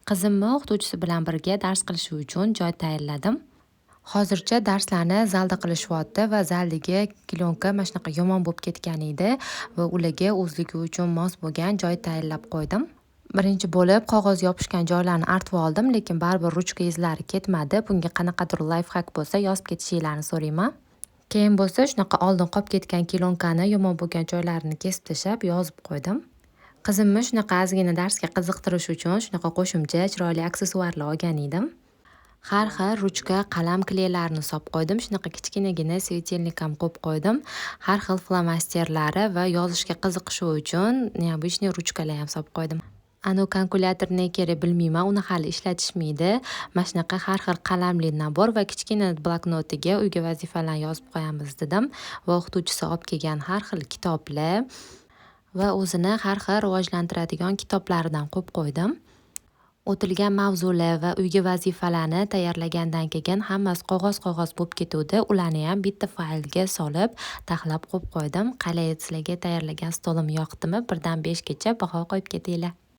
Qizimni o'qituvchisi bilan birga dars qilishi uchun joy tayinladim. Hozircha darslarni zalda qilishyapti va zaldagi klienka mana shunaqa yomon bo'lib ketgan edi va ularga o'zligi uchun mos bo'lgan joy tayinlab qo'ydim. Birinchi bo'lib qog'oz yopishgan joylarni artib oldim, lekin baribir ruchka izlari ketmadi. Bunga qanaqadir layfhak bo'lsa yozib ketishinglarni so'rayman. Keyin bo'lsa shunaqa oldin qolib ketgan kliyenkani yomon bo'lgan joylarini kesib tashlab yozib qo'ydim. Qizimni shunaqa ozgina darsga qiziqtirish uchun shunaqa qo'shimcha chiroyli aksessuarlar olgan edim. Har xil ruchka, qalam, kleylarni solib qo'ydim. Shunaqa kichkinagina svetelnik ham qo'yib qo'ydim. Har xil flomasterlari va yozishga qiziqishi uchun neobычный ruchkalar ham solib qo'ydim. Kalkulyator ne kerak bilmayman, uni hali ishlatishmaydi. Mana shunaqa har xil qalamli nabor va kichkina bloknotiga uyga vazifalarni yozib qo'yamiz dedim va o'qituvchisi olib kelgan har xil kitoblar va o'zini har xil rivojlantiradigan kitoblaridan qo'yib qo'ydim. O'tilgan mavzular va uyga vazifalarni tayyorlagandan keyin hammasi qog'oz bo'lib ketuvdi. Ularni ham bitta faylga solib, taxlab qo'yib qo'ydim. Qalay sizlarga tayyorlagan stolim yoqdimi? 1 dan 5 gacha baho qo'yib ketinglar.